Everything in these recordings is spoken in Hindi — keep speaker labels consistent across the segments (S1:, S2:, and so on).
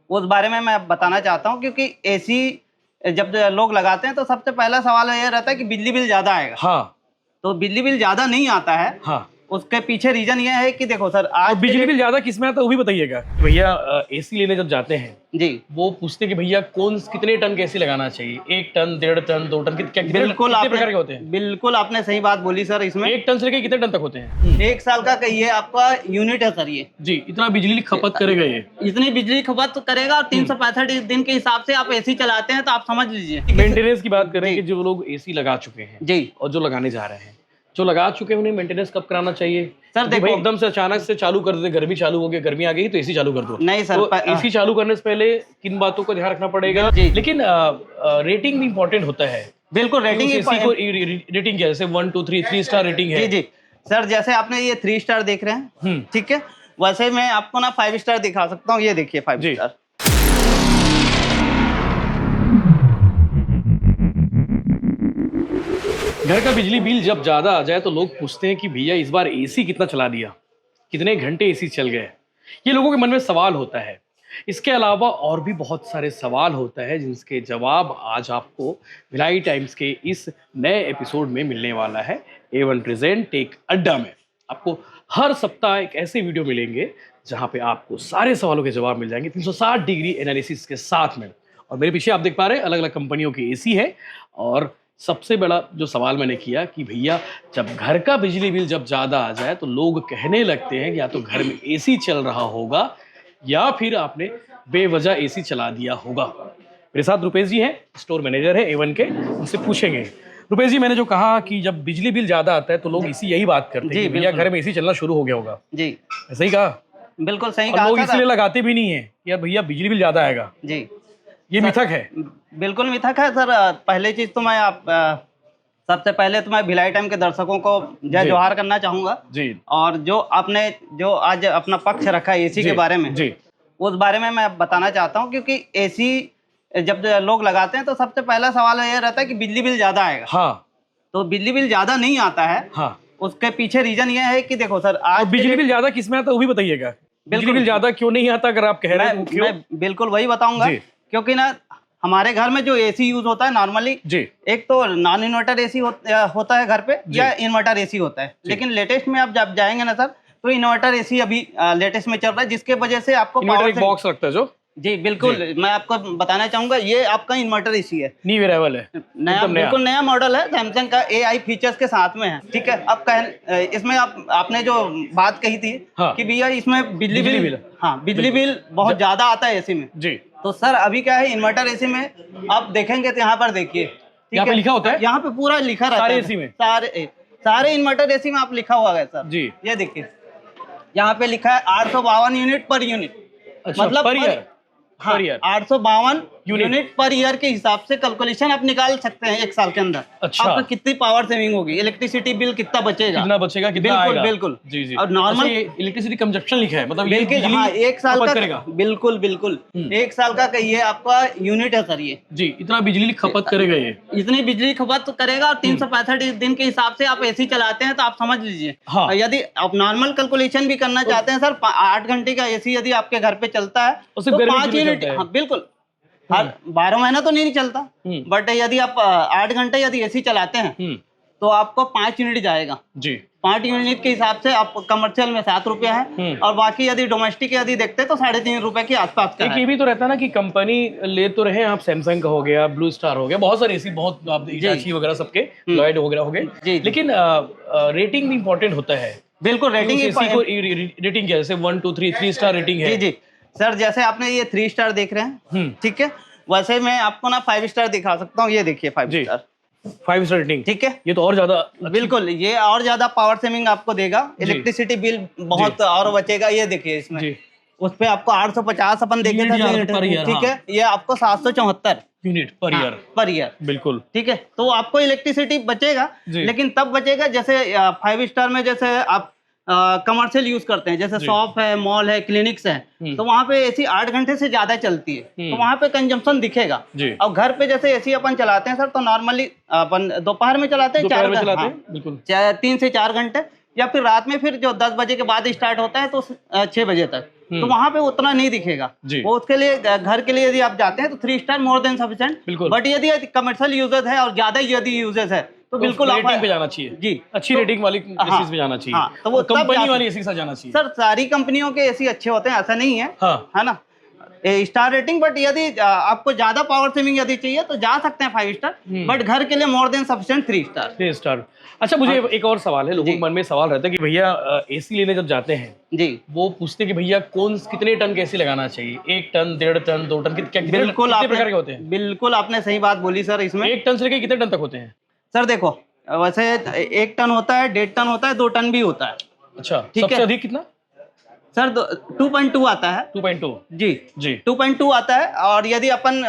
S1: उस बारे में मैं बताना चाहता हूँ, क्योंकि एसी जब लोग लगाते हैं तो सबसे पहला सवाल ये रहता है कि बिजली बिल ज़्यादा आएगा।
S2: हाँ।
S1: तो बिजली बिल ज़्यादा नहीं आता है।
S2: हाँ।
S1: उसके पीछे रीज़न ये है कि देखो सर, आज
S2: बिजली बिल ज़्यादा किस में आता है वो भी बताइएगा। भैया एसी लेने जब जाते हैं
S1: जी,
S2: वो पूछते हैं कि भैया कितने टन का एसी लगाना चाहिए, 1 टन, 1.5 टन, 2 टन, कितने प्रकार के होते हैं?
S1: बिल्कुल आपने सही बात बोली सर। इसमें
S2: 1 टन से लेकर कितने टन तक होते हैं?
S1: 1 साल का कहिए आपका यूनिट है सर। ये
S2: जी, इतना बिजली खपत करेगा ये।
S1: इतनी बिजली खपत करेगा और 365 दिन के हिसाब से आप एसी चलाते हैं तो आप समझ लीजिए।
S2: मेंटेनेंस की बात करें कि जो लोग एसी लगा चुके हैं
S1: जी
S2: और जो लगाने जा रहे हैं, जो लगा चुके हैं उन्हें मेंटेनेंस कब कराना चाहिए?
S1: सर देखो,
S2: भाई एकदम से अचानक से चालू कर दे, गर्मी चालू हो गई, गर्मी आ गई तो एसी चालू कर दो।
S1: नहीं सर,
S2: तो एसी चालू करने से पहले किन बातों का ध्यान रखना पड़ेगा? लेकिन रेटिंग भी इम्पोर्टेंट होता है।
S1: बिल्कुल रेटिंग
S2: एसी को रेटिंग क्या है? जैसे 1 2 3 3 स्टार रेटिंग है।
S1: जी जी सर, जैसे आपने ये 3 स्टार देख रहे हैं, ठीक है, वैसे मैं आपको ना 5 स्टार दिखा सकता हूँ। ये देखिए 5 स्टार।
S2: घर का बिजली बिल जब ज्यादा आ जाए तो लोग पूछते हैं कि भैया इस बार एसी कितना चला दिया, कितने घंटे एसी चल गए। ये लोगों के मन में सवाल होता है। इसके अलावा और भी बहुत सारे सवाल होता है जिनके जवाब आज आपको भिलाई टाइम्स के इस नए एपिसोड में मिलने वाला है। A1 प्रेजेंट टेक अड्डा में आपको हर सप्ताह एक ऐसे वीडियो मिलेंगे जहां पे आपको सारे सवालों के जवाब मिल जाएंगे 360 डिग्री एनालिसिस के साथ में। और मेरे पीछे आप देख पा रहे हैं अलग अलग कंपनियों के एसी है। और सबसे बड़ा जो सवाल मैंने किया कि भैया जब घर का बिजली बिल जब ज़्यादा आ जाए तो लोग कहने लगते हैं कि या तो घर में एसी चल रहा होगा या फिर आपने बेवजह एसी चला दिया होगा। मेरे साथ रुपेश जी हैं, स्टोर मैनेजर है A1 के, उनसे पूछेंगे। रुपेश जी, मैंने जो कहा कि जब बिजली बिल ज़्यादा आता है तो लोग इसी यही बात करते हैं कि भैया घर में एसी चलना शुरू हो गया होगा।
S1: जी
S2: ऐसा ही कहा?
S1: बिल्कुल सही
S2: कहा।
S1: कहा।
S2: लोग इसलिए लगाते भी नहीं है कि यार भैया बिजली बिल ज़्यादा आएगा।
S1: जी,
S2: ये मिथक है।
S1: बिल्कुल मिथक है सर। पहले चीज तो मैं सबसे पहले तो मैं भिलाई टाइम के दर्शकों को जय जोहार करना चाहूंगा जी। और जो आपने जो आज अपना पक्ष रखा है एसी के बारे में जी, उस बारे में मैं बताना चाहता हूं, क्योंकि एसी जब लोग लगाते हैं तो सबसे पहला सवाल ये रहता है कि बिजली बिल ज्यादा आएगा।
S2: हाँ।
S1: तो बिजली बिल ज्यादा नहीं आता है। हाँ। उसके पीछे रीजन ये है कि देखो सर, आज
S2: बिजली बिल ज्यादा किस में आता है वो भी बताइएगा। बिजली बिल ज्यादा क्यों नहीं आता अगर आप कह रहे हैं?
S1: मैं बिल्कुल वही बताऊंगा, क्योंकि ना हमारे घर में जो एसी यूज होता है नॉर्मली जी, एक तो नॉन इन्वर्टर एसी होता है घर पे या इन्वर्टर एसी होता है। लेकिन लेटेस्ट में आप जब जाएंगे ना सर, तो इन्वर्टर एसी अभी लेटेस्ट में चल रहा है, जिसके वजह से आपको
S2: पावर एक बॉक्स रखता है जो जी
S1: बिल्कुल जी। मैं आपको बताना चाहूंगा, ये आपका इन्वर्टर एसी है,
S2: न्यू अराइवल है,
S1: नया बिल्कुल नया मॉडल है, सैमसंग का AI फीचर्स के साथ में है। ठीक है, अब इसमें आपने जो बात कही थी कि भैया इसमें बिजली बिल हाँ बिजली बिल बहुत ज्यादा आता है एसी में जी। तो सर अभी क्या है, इन्वर्टर एसी में आप देखेंगे तो यहाँ पर देखिए,
S2: यहाँ पे लिखा होता है,
S1: यहाँ पे पूरा लिखा रहता है
S2: सारे एसी में,
S1: सारे इन्वर्टर एसी में आप लिखा हुआ है सर जी। ये देखिए यहाँ पे लिखा है 852 यूनिट पर यूनिट, मतलब पर ईयर। हाँ, 852 यूनिट पर ईयर के हिसाब से कैलकुलेशन आप निकाल सकते हैं एक साल के अंदर। अच्छा। आपको कितनी पावर सेविंग होगी, इलेक्ट्रिसिटी बिल कितना बचेगा,
S2: कितना
S1: बिल्कुल
S2: आएगा?
S1: बिल्कुल
S2: जी जी।
S1: और नॉर्मल
S2: इलेक्ट्रिसिटी कंजप्शन लिखा है, मतलब
S1: बिल्कुल हाँ, एक साल का करेगा। बिल्कुल बिल्कुल एक साल का कहिए आपका यूनिट है सर। ये जी
S2: इतना बिजली खपत करेगा, ये
S1: इतनी बिजली खपत करेगा। और 365 दिन के हिसाब से आप एसी चलाते हैं तो आप समझ लीजिए। हाँ। यदि आप नॉर्मल कैलकुलेशन भी करना चाहते हैं सर, 8 घंटे का एसी यदि आपके घर पे चलता है तो 5 यूनिट, हाँ बिल्कुल, हर 12 महीना तो नहीं चलता, बट यदि आप 8 घंटे यदि एसी चलाते हैं तो आपको 5 यूनिट जाएगा जी। 5 यूनिट के हिसाब से आप कमर्शियल में 7 रुपया है, और बाकी यदि डोमेस्टिक यदि देखते तो 3.5 रुपए के आसपास का है।
S2: ये भी तो रहता है ना कि कंपनी ले तो रहे आप, सैमसंग का हो गया, ब्लू स्टार हो गया, बहुत सारे एसी, बहुत आप हिटाची वगैरह सबके, लॉयड वगैरह हो गए, लेकिन रेटिंग भी इम्पोर्टेंट होता है।
S1: बिल्कुल रेटिंग
S2: रेटिंग क्या है? जैसे 1 2 3 स्टार रेटिंग है।
S1: जी सर, जैसे आपने ये 3 स्टार देख रहे हैं, ठीक है, वैसे मैं आपको ना 5 स्टार दिखा सकता हूँ। ये देखिए 5 स्टार,
S2: 5 स्टार रेटिंग, ठीक है। ये तो और ज्यादा, बिल्कुल
S1: ये और ज्यादा पावर सेविंग आपको देगा, इलेक्ट्रिसिटी बिल बहुत और बचेगा। ये देखिए इसमें उस पे आपको 850 अपन देखे थे, ठीक है, ये आपको 774
S2: यूनिट पर ईयर
S1: बिल्कुल, ठीक है। तो आपको इलेक्ट्रिसिटी बचेगा, लेकिन तब बचेगा जैसे 5 स्टार में जैसे आप कमर्शियल यूज करते हैं, जैसे शॉप है, मॉल है, क्लिनिक्स है, तो वहाँ पे एसी 8 घंटे से ज्यादा चलती है, तो वहाँ पे कंजम्पशन दिखेगा। और घर पे जैसे एसी अपन चलाते हैं सर, तो नॉर्मली अपन दोपहर में चलाते हैं, 3 से 4 घंटे, या फिर रात में फिर जो 10 बजे के बाद स्टार्ट होता है तो 6 बजे तक, तो वहां पे उतना नहीं दिखेगा वो। उसके लिए घर के लिए यदि आप जाते हैं तो 3 star more than sufficient. But यदि कमर्शियल यूजर्स है और ज्यादा यदि यूजर्स है तो बिल्कुल
S2: रेटिंग पे जाना चाहिए जी, अच्छी रेटिंग वाली एसीज पे जाना चाहिए। तो वो कंपनी वाली एसी के साथ जाना चाहिए।
S1: सर सारी कंपनियों के एसी अच्छे होते हैं, ऐसा नहीं है, है ना, स्टार रेटिंग। बट यदि आपको ज्यादा पावर सेविंग यदि चाहिए तो जा सकते हैं 5 स्टार, बट घर के लिए मोर देन सफिशिएंट 3 स्टार। अच्छा, मुझे एक और सवाल है, लोगों के मन में सवाल रहता है कि भैया एसी लेने जब जाते हैं जी, वो पूछते हैं कि भैया कितने टन का एसी लगाना चाहिए, 1 टन, 1.5 टन, 2 टन, कितने प्रकार के होते हैं? बिल्कुल आपने सही बात बोली सर। इसमें 1 टन से लेकर कितने टन तक होते हैं? सर देखो, वैसे 1 टन होता है, 1.5 टन होता है, 2 टन भी होता है। अच्छा, सबसे अधिक कितना? सर 2.2 आता है। 2.2 जी जी 2.2 आता है। और यदि अपन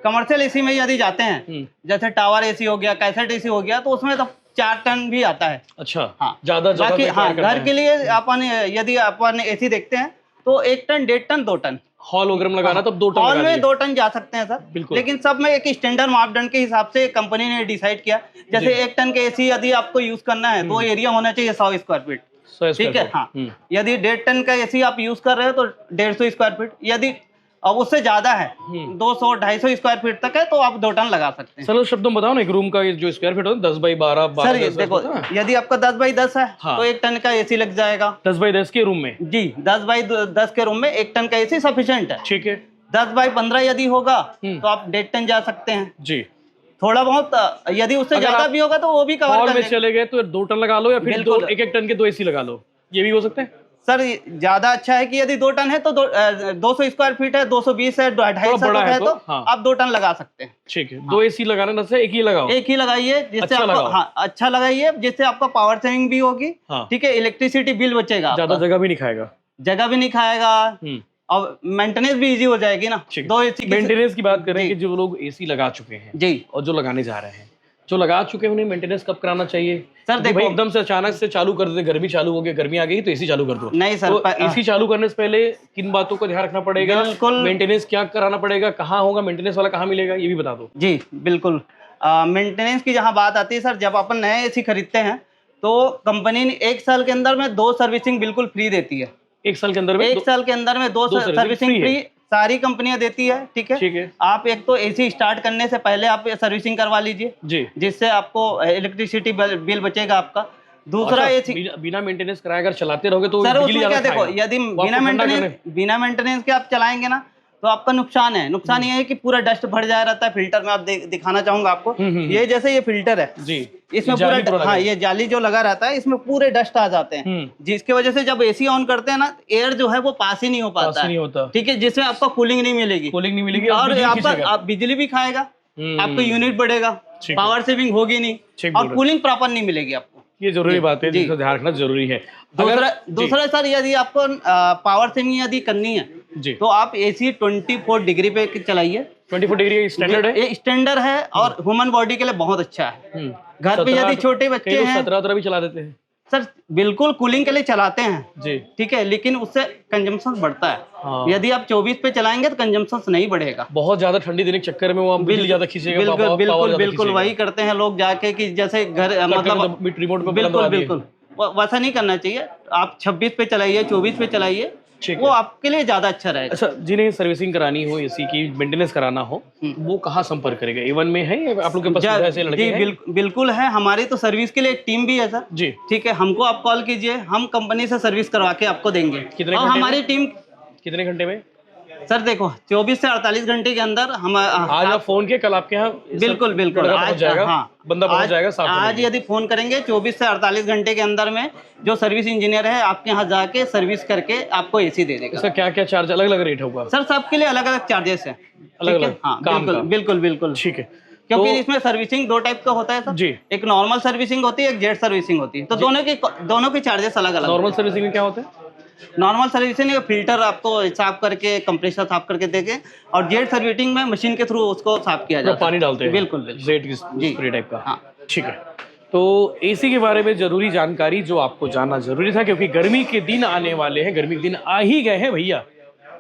S1: कमर्शियल एसी में यदि जाते हैं, जैसे टावर एसी हो गया, कैसेट एसी हो गया, तो उसमें तो 4 टन भी आता है। अच्छा, हाँ, ज्यादा बाकी हाँ, घर के लिए अपन यदि अपन एसी देखते हैं तो 1 टन, 1.5 टन, 2 टन हॉल वगैरह में लगाना, तब 2 टन हॉल में 2 टन जा सकते हैं सर। बिल्कुल, लेकिन सब में एक स्टैंडर्ड मापदंड के हिसाब से कंपनी ने डिसाइड किया। जैसे 1 टन के एसी यदि आपको यूज करना है तो एरिया होना चाहिए 100 स्क्वायर फीट, ठीक है। हाँ, यदि 1.5 टन का एसी आप यूज कर रहे हो तो 150 स्क्वायर फीट, यदि अब उससे ज्यादा है 200, 250 स्क्वायर फीट तक है तो आप 2 टन लगा सकते हैं। चलो शब्दों में बताओ ना, एक रूम का जो स्क्वायर फीट होता है 10 बाई 12 सर, देखो यदि आपका 10 बाई 10 है तो 1 टन का एसी लग जाएगा। 10 बाई 10 के रूम में जी, 10 बाई 10 के रूम में 1 टन का एसी सफिशिएंट है, ठीक है। 10 बाई 15 यदि होगा तो आप 1.5 टन जा सकते हैं जी। थोड़ा बहुत यदि उससे ज्यादा भी होगा तो वो भी कवर कर चले गए तो 2 टन लगा लो, या फिर 1-1 टन के 2 एसी लगा लो, ये भी हो सकता है सर। ज्यादा अच्छा है कि यदि 2 टन है तो 200 स्क्वायर फीट है, 220 है, 250 है तो आप 2 टन लगा सकते हैं, ठीक है। 2 एसी लगाने से एक ही लगाओ, एक ही लगाइए, जिससे आपको हाँ अच्छा लगाइए, जिससे आपका पावर सेविंग भी होगी, ठीक है, इलेक्ट्रिसिटी बिल बचेगा, ज्यादा जगह भी नहीं खाएगा, और मेंटेनेंस भी इजी हो जाएगी ना। 2 एसी मेंटेनेंस की बात करें कि जो लोग एसी लगा चुके हैं जी और जो लगाने जा रहे हैं, जो लगा चुके हैं, उन्हें मेंटेनेंस कब कराना चाहिए? सर देखो, एकदम से अचानक से चालू कर दे, गर्मी चालू हो गई, गर्मी आ गई तो एसी चालू कर दो, नहीं सर। तो एसी चालू करने से पहले किन बातों का ध्यान रखना पड़ेगा? बिल्कुल, मेंटेनेंस क्या कराना पड़ेगा, कहाँ होगा मेंटेनेंस वाला, कहाँ मिलेगा, ये भी बता दो जी। बिल्कुल, मेंटेनेंस की जहाँ बात आती है सर, जब अपन नए एसी खरीदते हैं तो कंपनी ने 1 साल के अंदर में 2 सर्विसिंग बिल्कुल फ्री देती है। 1 साल के अंदर में 1 साल के अंदर में 2 सर्विसिंग फ्री सारी कंपनियां देती है, ठीक है। आप एक तो एसी स्टार्ट करने से पहले आप सर्विसिंग करवा लीजिए जी, जिससे आपको इलेक्ट्रिसिटी बिल बचेगा आपका। दूसरा एसी बिना मेंटेनेंस कराए अगर चलाते रहोगे तो सर उसमें क्या, देखो यदि बिना मेंटेनेंस के आप चलाएंगे ना तो आपका नुकसान है। नुकसान ये है कि पूरा डस्ट भर जाया रहता है फिल्टर में। आप दिखाना चाहूंगा आपको, ये जैसे ये फिल्टर है जी, इसमें पूरा हाँ, ये जाली जो लगा रहता है, इसमें पूरे डस्ट आ जाते हैं, जिसकी वजह से जब एसी ऑन करते हैं ना, एयर जो है वो पास ही नहीं हो पाता है, ठीक है, जिससे आपको कूलिंग नहीं मिलेगी और आपका बिजली भी खाएगा, आपका यूनिट बढ़ेगा, पावर सेविंग होगी नहीं और कूलिंग प्रॉपर नहीं मिलेगी आपको। ये जरूरी बात है, जिसका ध्यान रखना जरूरी है। दूसरा सर, यदि आपको पावर सेविंग यदि करनी है जी, तो आप एसी 24 डिग्री पे चलाइए। 24 डिग्री स्टैंडर्ड है, ये स्टैंडर्ड है और ह्यूमन बॉडी के लिए बहुत अच्छा है। घर पे यदि छोटे बच्चे हैं, 17 भी चला देते हैं सर, बिल्कुल कूलिंग के लिए चलाते हैं जी, ठीक है, लेकिन उससे कंजम्पशन बढ़ता है। हाँ। यदि आप 24 पे चलाएंगे तो कंजम्पशन नहीं बढ़ेगा। बहुत ज्यादा ठंडी देने के चक्कर में वो बिजली ज्यादा खींचेगा। बिल्कुल वही करते हैं लोग जाके कि जैसे घर मतलब रिमोट पे, बिल्कुल वैसा नहीं करना चाहिए। आप 26 पे चलाइए, 24 पे चलाइए, वो आपके लिए ज्यादा अच्छा रहेगा। अच्छा, जिन्हें सर्विसिंग करानी हो, एसी की मेंटेनेंस कराना हो, वो कहाँ संपर्क करेगा? A1 में है आप लोग के पास ऐसे लड़के हैं? बिल्कुल है, हमारी तो सर्विस के लिए एक टीम भी है सर जी, ठीक है। हमको आप कॉल कीजिए, हम कंपनी से सर्विस करवा के आपको देंगे। कितने हमारी टीम कितने घंटे में? सर देखो 24 से 48 घंटे के अंदर हम आज आप फोन के, कल आपके यहाँ बिल्कुल आज जाएगा, हाँ, बंदा पहुंच जाएगा। आज यदि फोन करेंगे 24 से 48 घंटे के अंदर में जो सर्विस इंजीनियर है आपके यहाँ जाके सर्विस करके आपको एसी दे देगा। इसका क्या क्या चार्ज, अलग अलग रेट होगा सर? सबके लिए अलग अलग चार्जेस है, अलग अलग। हाँ बिल्कुल ठीक है, क्योंकि इसमें सर्विसिंग 2 टाइप का होता है सर जी, एक नॉर्मल सर्विसिंग होती है, एक जेट सर्विसिंग होती है, तो दोनों के चार्जेस अलग अलग। नॉर्मल सर्विसिंग में क्या होता है? नॉर्मल सर्विसिंग में फिल्टर आपको साफ करके, कंप्रेसर साफ करके देंगे, और जेट सर्विसिंग में मशीन के थ्रू उसको साफ किया जाता है, पानी डालते हैं। बिल्कुल जेट स्प्रे टाइप का। हाँ ठीक है, तो एसी के बारे में जरूरी जानकारी जो आपको जानना जरूरी था, क्योंकि गर्मी के दिन आने वाले हैं, गर्मी के दिन आ ही गए हैं भैया,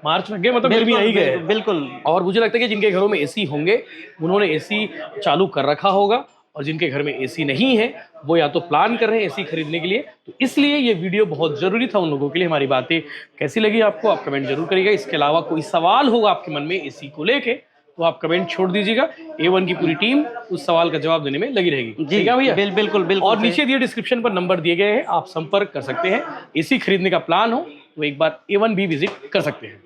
S1: मार्च लग गए, मतलब गर्मी आ ही गए हैं। बिल्कुल, और मुझे लगता है कि जिनके घरों में एसी होंगे उन्होंने एसी चालू कर रखा होगा
S2: और जिनके घर में एसी नहीं है वो या तो प्लान कर रहे हैं एसी खरीदने के लिए। तो इसलिए ये वीडियो बहुत ज़रूरी था उन लोगों के लिए। हमारी बातें कैसी लगी आपको, आप कमेंट जरूर करिएगा। इसके अलावा कोई सवाल होगा आपके मन में एसी को लेके तो आप कमेंट छोड़ दीजिएगा। A1 की पूरी टीम उस सवाल का जवाब देने में लगी रहेगी।
S1: जी
S2: भैया
S1: बिल्कुल बिल्कुल।
S2: और नीचे दिए डिस्क्रिप्शन पर नंबर दिए गए हैं, आप संपर्क कर सकते हैं। एसी खरीदने का प्लान हो तो एक बार A1 भी विजिट कर सकते हैं।